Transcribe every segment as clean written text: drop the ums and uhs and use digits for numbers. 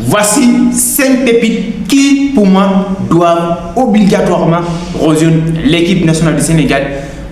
Voici 5 pépites qui, pour moi, doivent obligatoirement rejoindre l'équipe nationale du Sénégal.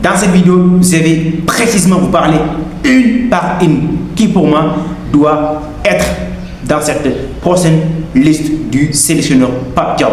Dans cette vidéo, je vais précisément vous parler une par une qui, pour moi, doit être dans cette prochaine liste du sélectionneur Pape Thiaw.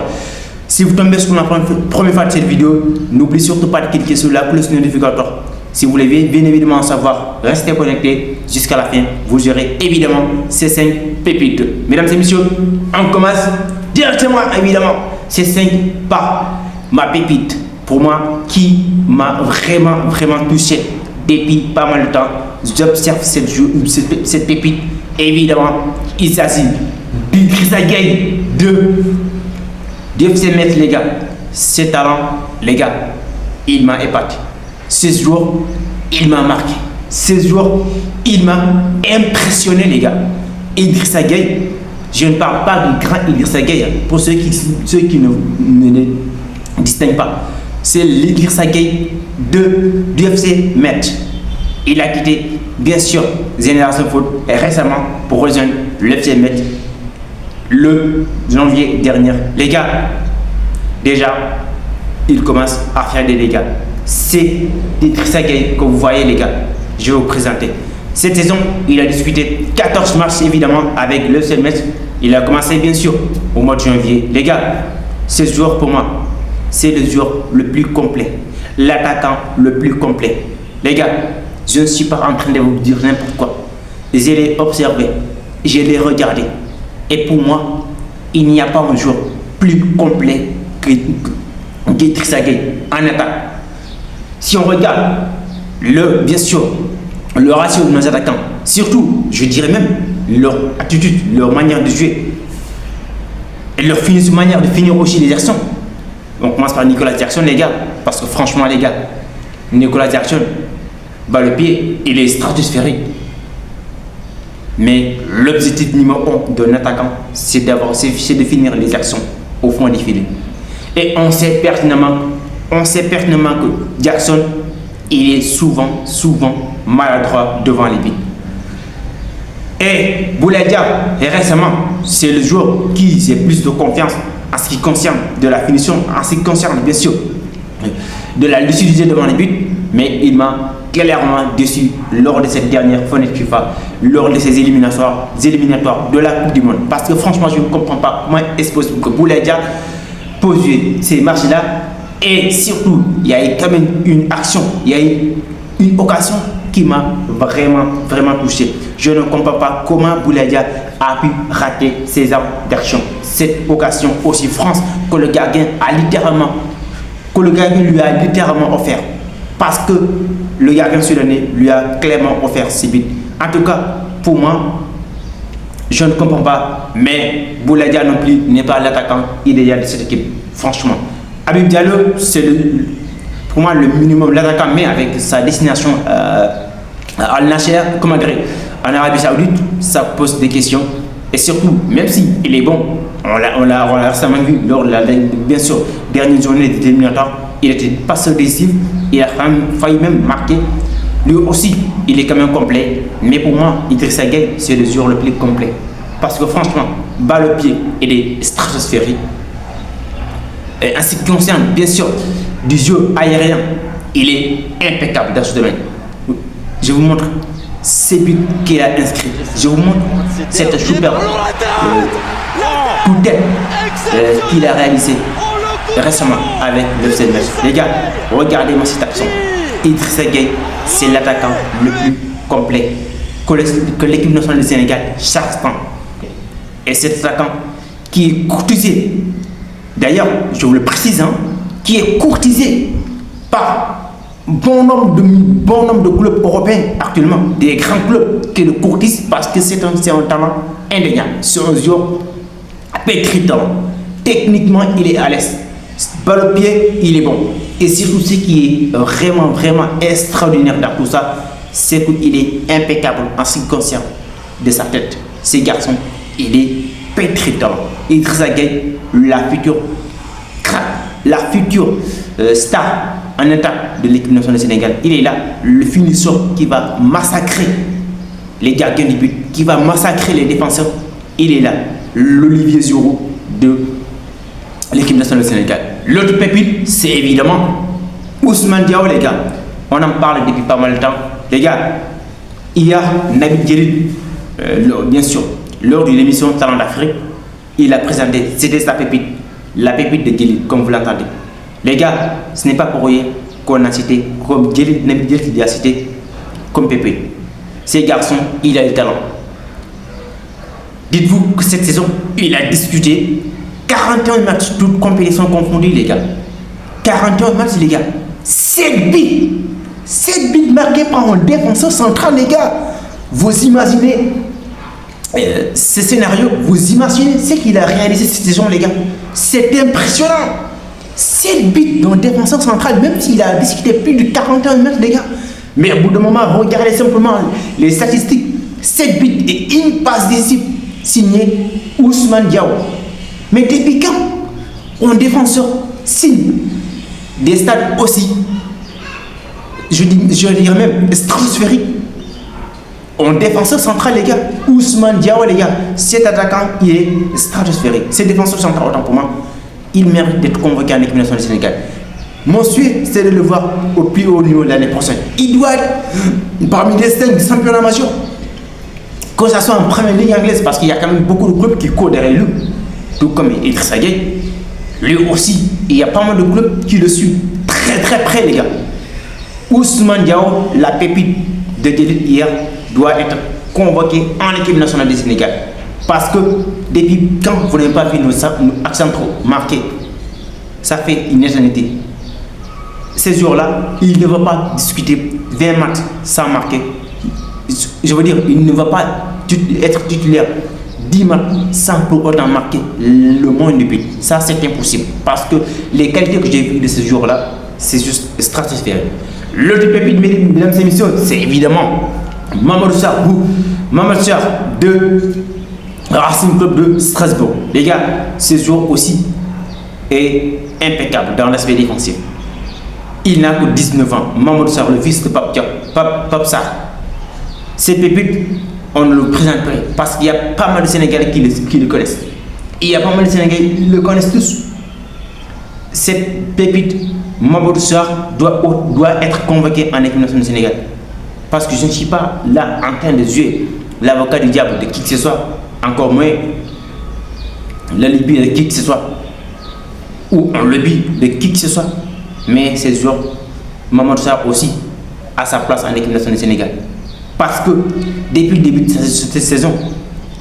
Si vous tombez sur la première fois de cette vidéo, n'oubliez surtout pas de cliquer sur la cloche notificatoire. Si vous voulez bien évidemment en savoir, restez connectés jusqu'à la fin. Vous aurez évidemment ces 5 pépites. Mesdames et messieurs, on commence directement évidemment ces 5 par ma pépite. Pour moi, qui m'a vraiment touché depuis pas mal de temps. J'observe cette pépite. Évidemment, il s'agit d'Idrissa Gueye de FC Metz, les gars. Ses talents, les gars, il m'a épaté. Ce jour, il m'a marqué. Ce jour, il m'a impressionné, les gars. Idrissa Gueye, je ne parle pas du grand Idrissa Gueye, pour ceux qui ne distinguent pas. C'est l'Idrissa Gueye du FC Metz. Il a quitté, bien sûr, Génération Foot récemment pour rejoindre le FC Metz le janvier dernier. Les gars, déjà, il commence à faire des dégâts. C'est Idrissa Gueye que vous voyez, les gars. Je vais vous présenter. Cette saison, il a disputé 14 matchs évidemment avec le FC Metz. Il a commencé bien sûr au mois de janvier. Les gars, ce joueur pour moi, c'est le joueur le plus complet. L'attaquant le plus complet. Les gars, je ne suis pas en train de vous dire n'importe quoi. Je l'ai observé, je l'ai regardé. Et pour moi, il n'y a pas un joueur plus complet qu'Idrissa Gueye en attaque. Si on regarde bien sûr, le ratio de nos attaquants, surtout, je dirais même, leur attitude, leur manière de jouer, et leur manière de finir aussi les actions. On commence par Nicolas Jackson, les gars, parce que franchement, les gars, Nicolas Jackson, le pied, il est stratosphérique. Mais l'objectif numéro 1 d'un attaquant, c'est de finir les actions au fond des filets. Et on sait pertinemment que Jackson, il est souvent maladroit devant les buts. Et Boulaye Dia, récemment, c'est le joueur qui j'ai plus de confiance en ce qui concerne de la finition, en ce qui concerne bien sûr de la lucidité devant les buts, mais il m'a clairement déçu lors de cette dernière fenêtre FIFA, lors de ces éliminatoires de la Coupe du Monde. Parce que franchement, je ne comprends pas comment est-ce possible que Boulaye Dia peut jouer ces matchs-là. Et surtout, il y a eu quand même une action, il y a eu une occasion qui m'a vraiment touché. Je ne comprends pas comment Boulaye Dia a pu rater ces armes d'action. Cette occasion aussi France que le gardien lui a littéralement offert. Parce que le gardien soudanais lui a clairement offert ses buts. En tout cas, pour moi, je ne comprends pas. Mais Boulaye Dia non plus n'est pas l'attaquant idéal de cette équipe. Franchement. Habib Diallo, c'est pour moi le minimum, l'attaquant, mais avec sa destination à Al-Nasser, en Arabie Saoudite, ça pose des questions. Et surtout, même s'il est bon, on l'a récemment vu lors de la, bien sûr, dernière journée des éliminatoires, il était pas so décisif, il a failli même marquer. Lui aussi, il est quand même complet. Mais pour moi, Idrissa Gueye, c'est le joueur le plus complet. Parce que franchement, balle au pied, il est stratosphérique. Et en ce qui concerne, bien sûr, du jeu aérien, il est impeccable dans ce domaine. Je vous montre ces buts qu'il a inscrits. Je vous montre cette super coup de tête qu'il a réalisé récemment avec le FC Metz. Les gars, regardez-moi cette action. Idrissa Gueye, c'est l'attaquant le plus complet que l'équipe nationale du Sénégal chaque instant. Et cet attaquant qui est courtisé. D'ailleurs, je vous le précise, qui est courtisé par bon nombre de clubs européens actuellement, des grands clubs qui le courtisent parce que c'est un talent indéniable. C'est un joueur pétri de talent. Techniquement, il est à l'aise. Balle au pied, il est bon. Et surtout, ce qui est vraiment extraordinaire dans tout ça, c'est qu'il est impeccable en ce qui concerne de sa tête. Ce garçon, il est pétri de talent. Idrissa Gueye, la future star en attaque de l'équipe nationale du Sénégal. Il est là, le finisseur qui va massacrer les gardiens du but, qui va massacrer les défenseurs il est là. L'Olivier Giroud de l'équipe nationale du Sénégal. L'autre pépite, c'est évidemment Ousmane Diao, les gars. On en parle depuis pas mal de temps. Les gars, hier, Nabil Djellit, bien sûr, lors de l'émission Talent d'Afrique, il a présenté, c'était sa pépite, la pépite de Djellit, comme vous l'entendez. Les gars, ce n'est pas pour rien qu'on a cité, comme Djellit, Nabil Djellit il a cité comme pépite. Ces garçons, il a le talent. Dites-vous que cette saison, il a disputé 41 matchs, toutes compétitions confondues, les gars. 41 matchs, les gars. 7 buts. 7 buts marqués par un défenseur central, les gars. Vous imaginez ce scénario, vous imaginez ce qu'il a réalisé cette saison, les gars. C'est impressionnant. 7 buts d'un défenseur central, même s'il a disputé plus de 41 matchs, les gars. Mais au bout d'un moment, regardez simplement les statistiques. 7 buts et une passe décisive signée Ousmane Diao. Mais depuis quand un défenseur signe des stades aussi, je dirais même stratosphériques, un défenseur central, les gars, Ousmane Diao, les gars, cet attaquant, il est stratosphérique. Ce défenseur central, autant pour moi, il mérite d'être convoqué en équipe nationale du Sénégal. Mon souhait, c'est de le voir au plus haut niveau l'année prochaine. Il doit être parmi les 5 championnats majeurs. Que ce soit en première ligue anglaise, parce qu'il y a quand même beaucoup de clubs qui courent derrière lui. Tout comme Idrissa Gueye. Lui aussi, il y a pas mal de clubs qui le suivent très très près, les gars. Ousmane Diao, la pépite de Djellit hier, doit être convoqué en équipe nationale du Sénégal. Parce que depuis quand vous n'avez pas vu nos accents trop marqués, ça fait une éternité. Ces jours-là, il ne va pas discuter 20 matchs sans marquer. Je veux dire, il ne va pas être titulaire 10 matchs sans pour autant marquer le moins de buts. Ça, c'est impossible. Parce que les qualités que j'ai vues de ce jour-là, c'est juste stratosphérique. L'autre pépite, mesdames et messieurs, c'est évidemment Mamadou Sarr de Racing Club de Strasbourg. Les gars, ce jour aussi est impeccable dans l'aspect défensif. Il n'a que 19 ans. Mamadou Sarr, le fils de Pape Sarr. Ces pépites, on ne le présente pas parce qu'il y a pas mal de Sénégalais qui le connaissent. Il y a pas mal de Sénégalais qui le connaissent tous. Cette pépite, Mamadou Sarr, doit être convoqué en équipe nationale du Sénégal. Parce que je ne suis pas là en train de jouer l'avocat du diable de qui que ce soit, encore moins la Libye de qui que ce soit, ou un lobby de qui que ce soit. Mais ces jours, Mamadou Sarr aussi a sa place en équipe nationale du Sénégal. Parce que depuis le début de cette saison,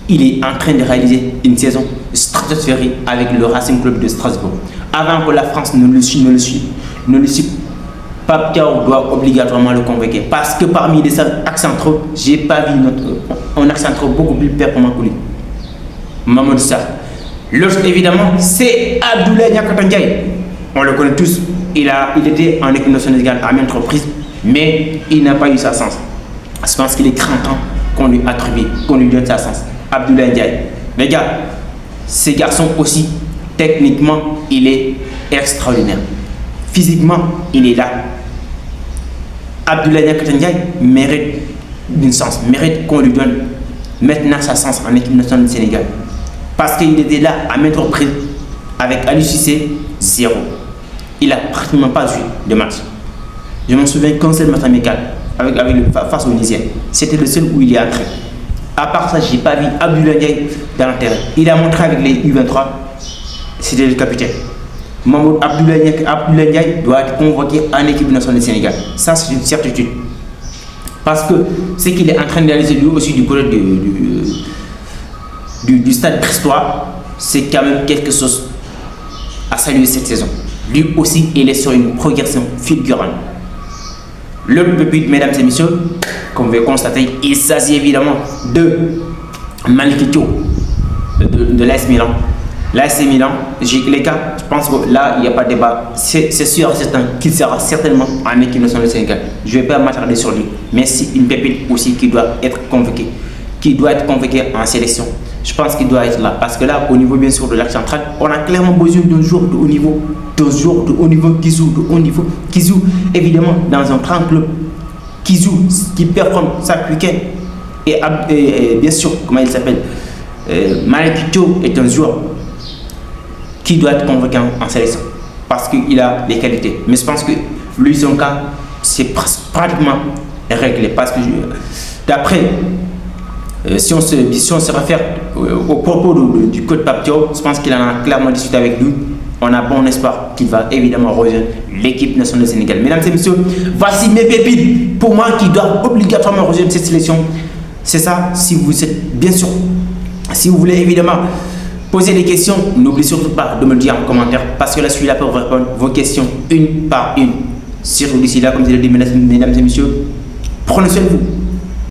il est en train de réaliser une saison stratosphérique avec le Racing Club de Strasbourg. Avant que la France ne le suive, Pape Thiaw doit obligatoirement le convoquer. Parce que parmi les accents trop, je n'ai pas vu un accent trop beaucoup plus performant que lui. Mamadou Sarr. L'autre, évidemment, c'est Abdoulaye Niakhaté Ndiaye. On le connaît tous. Il était en équipe nationale à maintes reprises, mais il n'a pas eu sa chance. Je pense qu'il est grand temps qu'on lui attribue, qu'on lui donne sa chance. Abdoulaye Ndiaye. Les gars, ces garçons aussi, techniquement, il est extraordinaire. Physiquement, il est là. Abdoulaye Niakhaté Ndiaye mérite une chance, mérite qu'on lui donne maintenant sa chance en équipe nationale du Sénégal. Parce qu'il était là à maintes reprises avec Aliou Cissé, 0. Il n'a pratiquement pas joué de match. Je m'en souviens qu'un seul match amical face au Niger. C'était le seul où il est entré. À part ça, je n'ai pas vu Abdoulaye Ndiaye dans le terrain. Il a montré avec les U23, c'était le capitaine. Abdoulaye Ndiaye doit être convoqué en équipe nationale du Sénégal. Ça, c'est une certitude. Parce que ce qu'il est en train de réaliser lui aussi du côté du stade brestois, c'est quand même quelque chose à saluer cette saison. Lui aussi, il est sur une progression fulgurante. Le pépite, mesdames et messieurs, comme vous pouvez constater, il s'agit évidemment de Malick Thiaw de l'AS Milan. L'AS Milan, les gars, je pense que là, il n'y a pas de débat. C'est sûr et certain qu'il sera certainement en équipe nationale du Sénégal. Je ne vais pas m'attarder sur lui, mais c'est une pépite aussi qui doit être convoquée, en sélection. Je pense qu'il doit être là. Parce que là, au niveau bien sûr de l'axe central, on a clairement besoin d'un joueur de haut niveau. Qui joue évidemment dans un grand club, qui performe chaque week-end. Et bien sûr, comment il s'appelle, Malick Thiaw est un joueur qui doit être convoqué en sélection parce qu'il a les qualités. Mais je pense que lui, son cas, c'est pratiquement réglé parce que d'après, si on se réfère au propos du coach Pape Thiaw, je pense qu'il en a clairement discuté avec nous. On a bon espoir qu'il va évidemment rejoindre l'équipe nationale du Sénégal. Mesdames et messieurs, voici mes pépites pour moi qui doivent obligatoirement rejoindre cette sélection. C'est ça, si vous êtes bien sûr, si vous voulez évidemment poser des questions, n'oubliez surtout pas de me le dire en commentaire parce que là, je suis là pour vous répondre vos questions une par une. Surtout d'ici là, comme je l'ai dit, mesdames et messieurs, prenez soin de vous.